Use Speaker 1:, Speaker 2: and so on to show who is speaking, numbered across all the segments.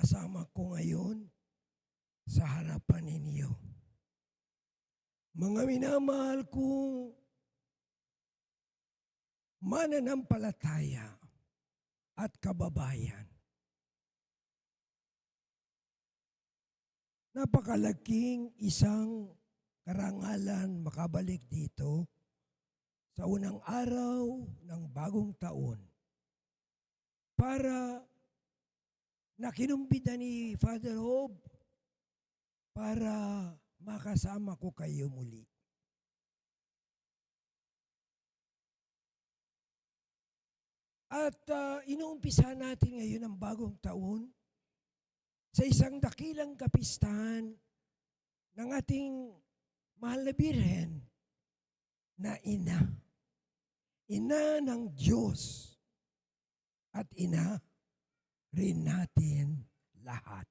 Speaker 1: kasama ko ngayon sa harapan ninyo. Mga minamahal kong mananampalataya at kababayan. Napakalaking isang karangalan makabalik dito sa unang araw ng bagong taon para nakinumbida ni Father Hope para makasama ko kayo muli. At inuumpisa natin ngayon ang bagong taon sa isang dakilang kapistahan ng ating mahal na Birhen na ina. Ina ng Diyos at ina rin natin lahat.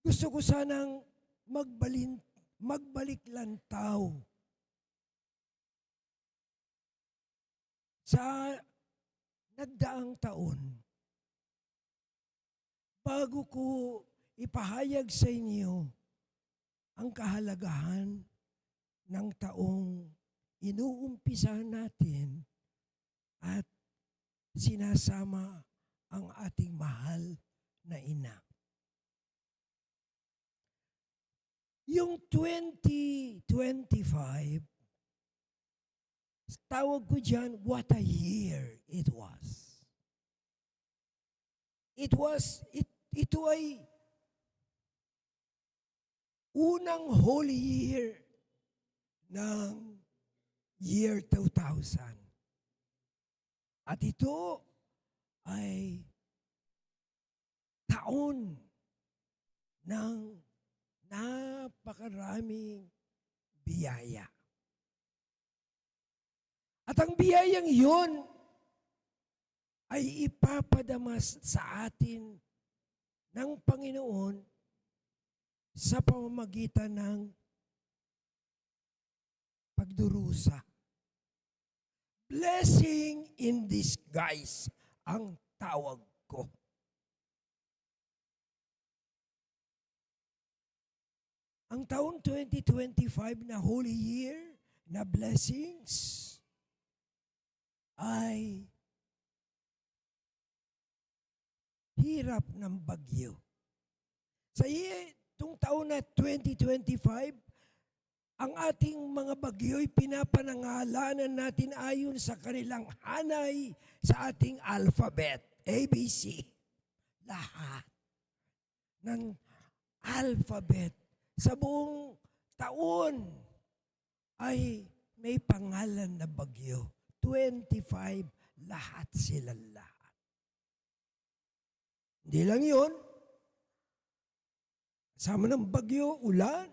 Speaker 1: Gusto ko sanang magbalik lantaw sa nagdaang taon bago ko ipahayag sa inyo ang kahalagahan ng taong inuumpisahan natin at sinasama ang ating mahal na ina. Yung 2025, tawag ko dyan, what a year it was. Ito ay unang holy year ng year 2000. At ito ay taon ng napakaraming biyaya. At ang biyayang yun ay ipapadamas sa atin ng Panginoon sa pamamagitan ng pagdurusa. Blessing in disguise ang tawag ko. Ang taon 2025 na holy year na blessings ay hirap ng bagyo. Sa itong taon na 2025, ang ating mga bagyo'y pinapanangalanan natin ayon sa kanilang hanay sa ating alphabet, ABC. Lahat ng alphabet sa buong taon ay may pangalan na bagyo. 25, lahat sila lahat. Hindi lang yun. Kasama ng bagyo, ulan.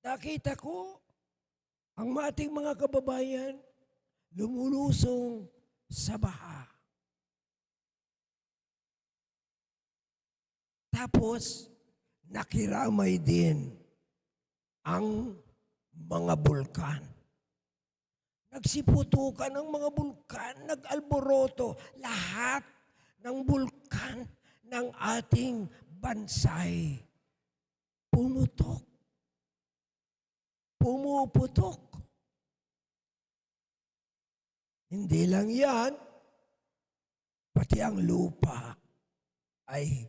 Speaker 1: At nakita ko, ang ating mga kababayan lumulusong sa baha. Tapos, nakiramay din ang mga bulkan. Nagsiputukan ang mga bulkan, nag-alboroto. Lahat ng bulkan ng ating bansay pumutok. Pumuputok. Hindi lang yan, pati ang lupa ay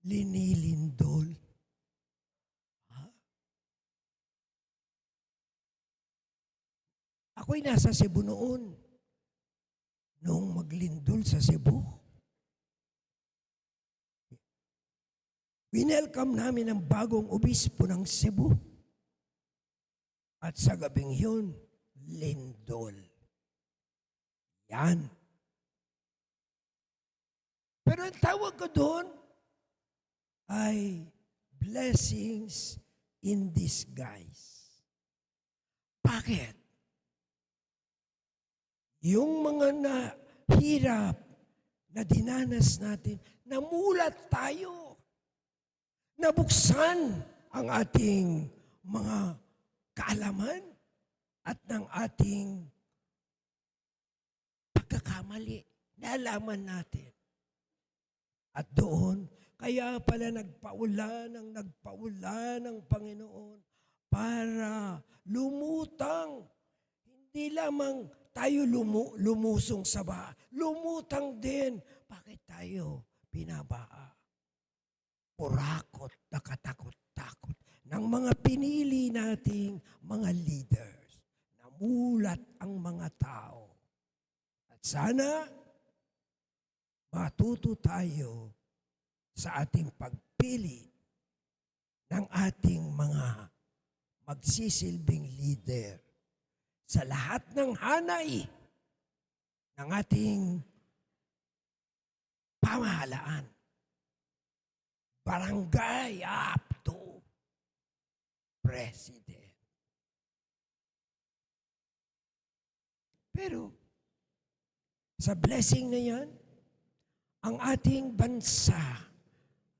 Speaker 1: linilindol. Ako'y nasa Cebu noon. Noong maglindol sa Cebu. Winelcome namin ang bagong obispo ng Cebu. At sa gabing yun, lindol. Yan. Pero ang tawag ko doon ay blessings in disguise. Bakit? Yung mga hirap na dinanas natin, namulat tayo. Nabuksan ang ating mga kaalaman, at ng ating pagkakamali. Nalaman natin. At doon, kaya pala nagpaulan ng Panginoon para lumutang. Hindi lamang tayo lumusong sa baha. Lumutang din. Bakit tayo pinabaa? Purakot na katakot-takot ng mga pinili nating mga leaders. Namulat ang mga tao. At sana matuto tayo sa ating pagpili ng ating mga magsisilbing leader sa lahat ng hanay ng ating pamahalaan. Barangay up to president. Pero sa blessing na yan, ang ating bansa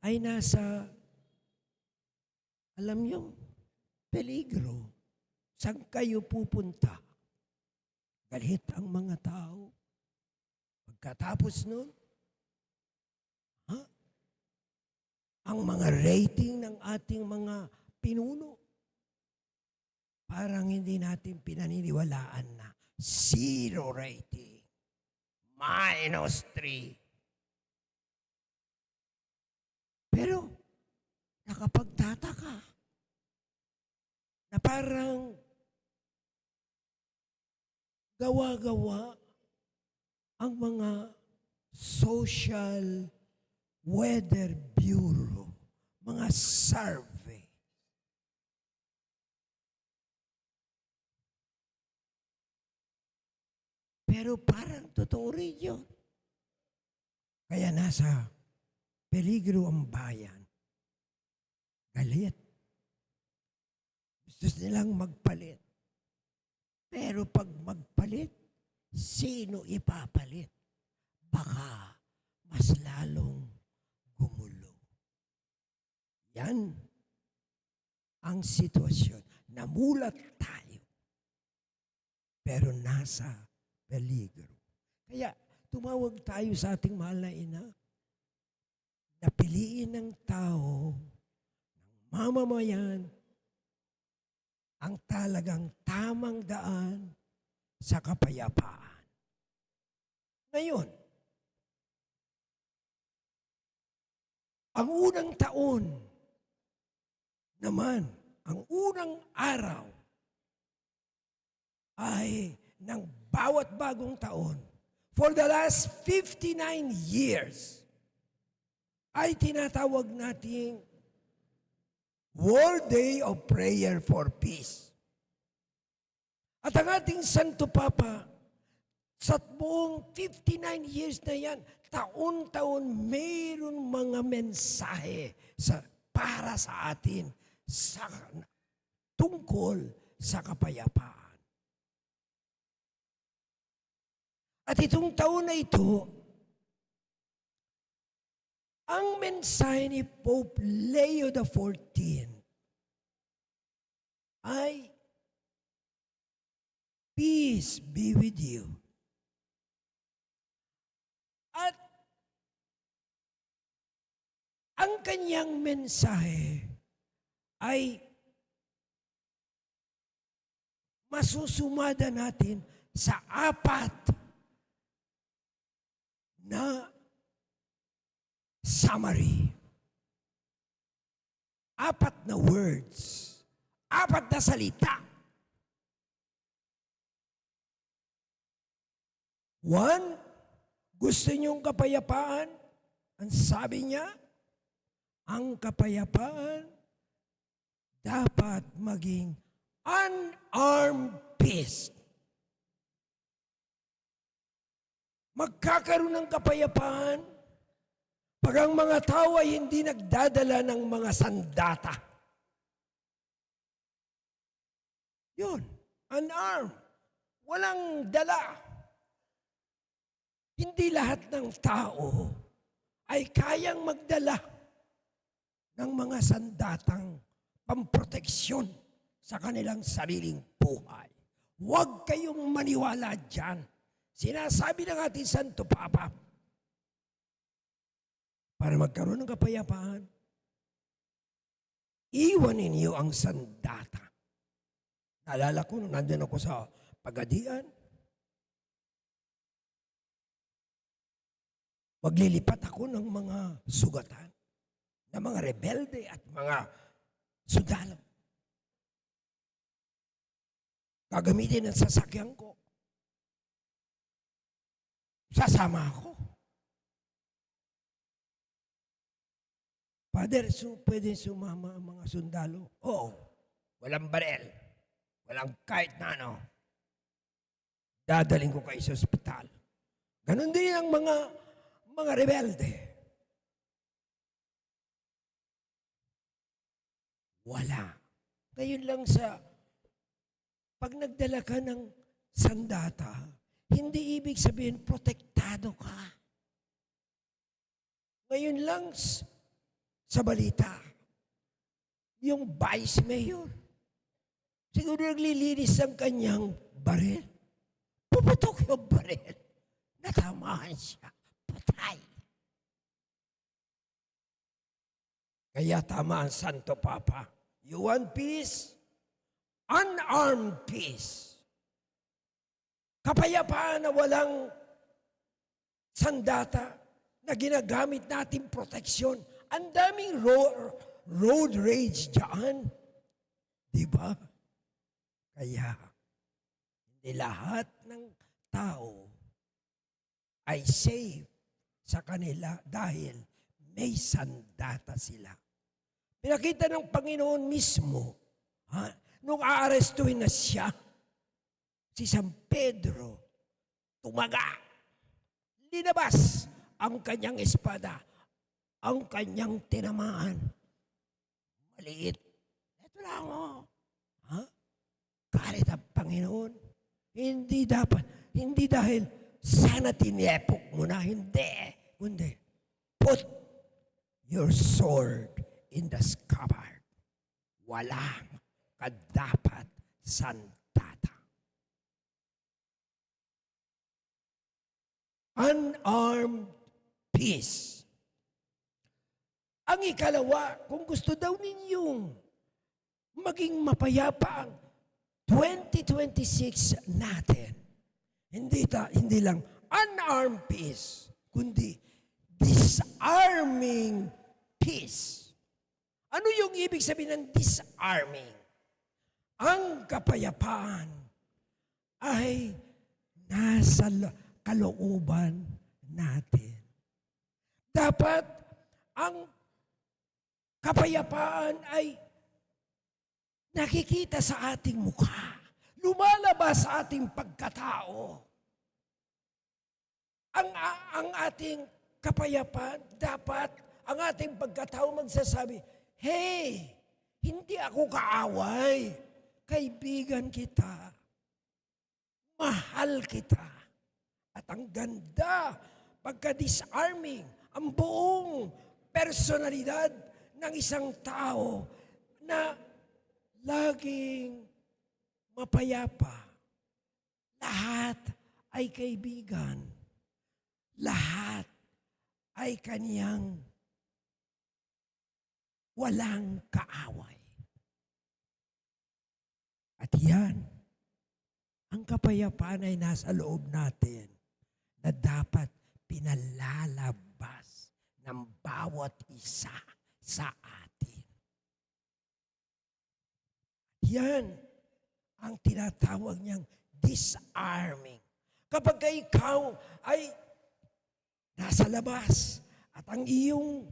Speaker 1: ay nasa, alam niyo, peligro. Saan kayo pupunta? Galit ang mga tao. Pagkatapos nun, ang mga rating ng ating mga pinuno, parang hindi natin pinaniniwalaan na 0 rating, -3. Pero, nakapagtataka na parang gawa-gawa ang mga social weather bureau, mga survey. Pero parang totoo rin yun. Kaya nasa peligro ang bayan. Galit. Gusto nilang magpalit. Pero pag magpalit, sino ipapalit? Baka mas lalong gumulo. Yan ang sitwasyon. Namulat tayo. Pero nasa peligro. Kaya tumawag tayo sa ating mahal na ina. Napiliin ng tao, ng mamamayan, ang talagang tamang daan sa kapayapaan. Ngayon, ang unang taon naman, ang unang araw ay ng bawat bagong taon for the last 59 years ay tinatawag nating World Day of Prayer for Peace. At ang ating Santo Papa, sa buong 59 years na yan, taon-taon mayroon mga mensahe para sa atin tungkol sa kapayapaan. At itong taon na ito, ang mensahe ni Pope Leo XIV ay, peace be with you. At ang kanyang mensahe ay masusumada natin sa 4 na summary. 4 na words. 4 na salita. 1, gusto niyong kapayapaan? Ang sabi niya, ang kapayapaan dapat maging unarmed peace. Magkakaroon ng kapayapaan pag ang mga tao ay hindi nagdadala ng mga sandata. Yun, unarmed. Walang dala. Hindi lahat ng tao ay kayang magdala ng mga sandatang pamproteksyon sa kanilang sariling buhay. Huwag kayong maniwala dyan. Sinasabi ng ating Santo Papa, para magkaroon ng kapayapaan, iwanin niyo ang sandata. Naalala ko nung nandun ako sa Pagadian, maglilipat ako ng mga sugatan, ng mga rebelde at mga sundalo. Gagamitin ang sasakyan ko. Sasama ako. Father, pwede sumama ang mga sundalo? Oo. Walang barel. Walang kahit na ano. Dadaling ko kayo sa ospital. Ganon din ang mga rebelde. Wala. Ngayon lang pag nagdala ka ng sandata, hindi ibig sabihin protektado ka. Ngayon lang sa balita, yung vice mayor, siguro naglilinis ang kanyang baril. Puputok yung baril. Natamaan siya. Patay. Kaya tama ang Santo Papa. You want peace? Unarmed peace. Kapayapaan na walang sandata na ginagamit natin proteksyon. Ang daming road rage dyan. Diba? Kaya, hindi lahat ng tao ay safe sa kanila dahil may sandata sila. Pinakita ng Panginoon mismo, nung aarestuhin na siya, si San Pedro, tumaga, linabas ang kanyang espada, ang kanyang tinamaan. Maliit. Ito lang Galit ang Panginoon. Hindi dahil sana tinepok mo na, hindi. Kundi, put your sword in the scabbard. Walang kadapat sandata. Unarmed peace. Ang ikalawa, kung gusto daw ninyong maging mapayapa ang 2026 natin, hindi lang unarmed peace, kundi disarming peace. Ano yung ibig sabihin ng disarming? Ang kapayapaan ay nasa kalooban natin. Dapat ang kapayapaan ay nakikita sa ating mukha. Lumalabas sa ating pagkatao. Ang ating kapayapaan, dapat ang ating pagkatao magsasabi, hey, hindi ako kaaway. Kaibigan kita. Mahal kita. At ang ganda, pagka-disarming, ang buong personalidad ng isang tao na laging mapayapa. Lahat ay kaibigan. Lahat ay kaniyang walang kaaway. At yan, ang kapayapaan ay nasa loob natin na dapat pinalalabas ng bawat isa sa atin. Yan ang tinatawag niyang disarming. Kapag ikaw ay nasa labas at ang iyong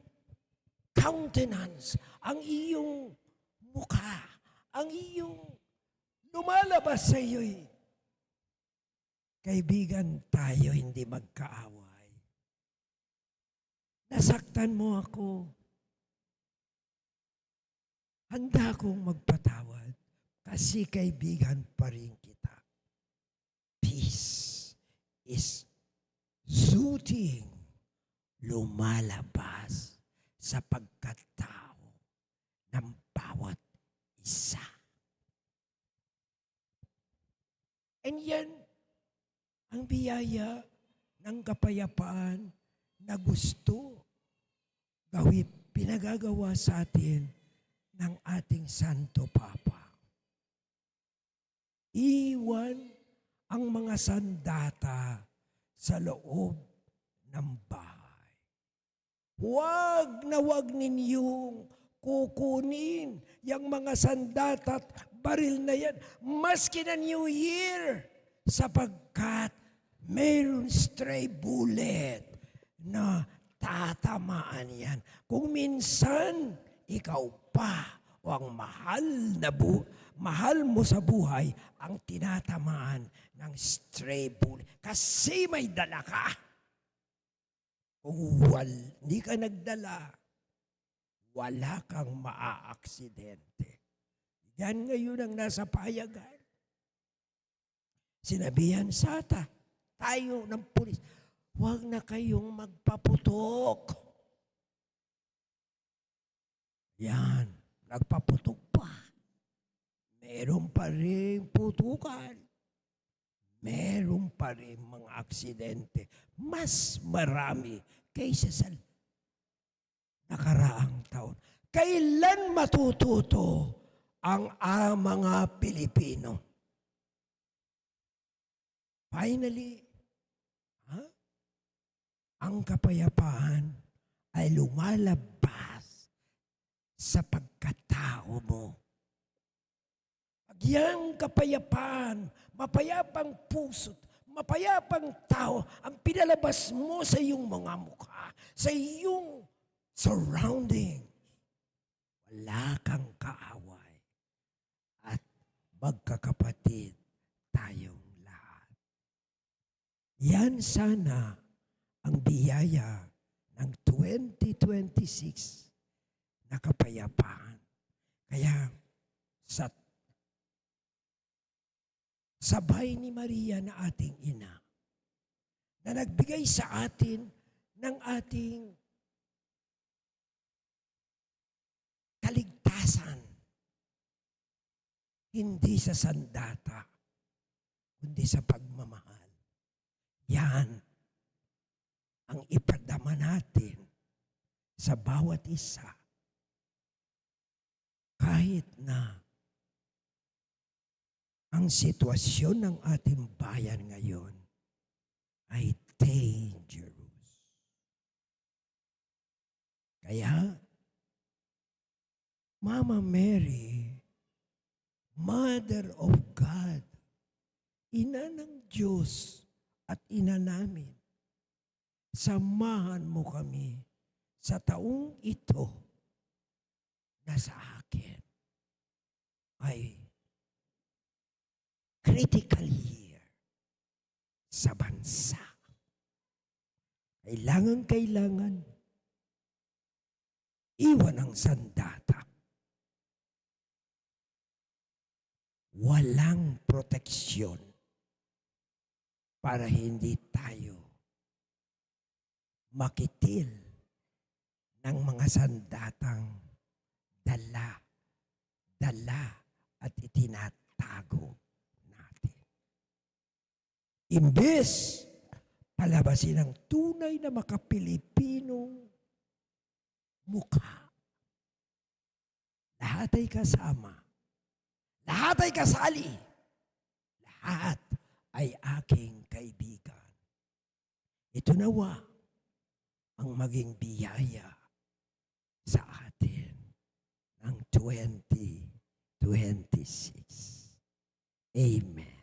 Speaker 1: countenance, ang iyong mukha, ang iyong lumalabas sa iyo'y, kaibigan tayo, hindi magkaaway. Nasaktan mo ako. Handa akong magpatawad kasi kaibigan pa rin kita. Peace is soothing, lumalabas sa pagkatao ng bawat isa. And yan ang biyaya ng kapayapaan na gusto pinagagawa sa atin ng ating Santo Papa. Iwan ang mga sandata sa loob ng bahay. Huwag na huwag ninyong kukunin yung mga sandata at baril na yan, maski na New Year, sapagkat mayroon stray bullet na tatamaan yan. Kung minsan, ikaw pa o ang mahal mo sa buhay ang tinatamaan ng stray bullet. Kasi may dala ka. Kung hindi ka nagdala, wala kang maaaksidente. Yan ngayon ang nasa payagan. Sinabihan tayo ng pulis, huwag na kayong magpaputok. Yan, nagpaputok pa. Meron pa rin putukan. Meron pa rin mga aksidente. Mas marami kaysa sa nakaraang taon. Kailan matututo ang mga Pilipino? Finally, ang kapayapaan ay lumalabas sa pagkatao mo. Pag yang kapayapaan, mapayapang puso't, mapayapang tao, ang pinalabas mo sa iyong mga mukha, sa iyong surrounding, wala kang kaaway at magkakapatid tayong lahat. Yan sana ang biyaya ng 2026 na kapayapaan. Kaya sa sabay ni Maria na ating ina, na nagbigay sa atin ng ating kaligtasan, hindi sa sandata, kundi sa pagmamahal. Yan ang ipadama natin sa bawat isa. Kahit na ang sitwasyon ng ating bayan ngayon ay dangerous. Kaya, Mama Mary, Mother of God, Ina ng Diyos at Ina namin, samahan mo kami sa taong ito na sa akin ay critical year sa bansa. Kailangan iwan ang sandata. Walang proteksyon para hindi tayo makitil ng mga sandatang dala at itinatago natin. Imbes palabasin ang tunay na makapilipinong mukha. Lahat ay kasama. Lahat ay kasali. Lahat ay aking kaibigan. Ito nawa ang maging biyaya sa atin ng 2026. Amen.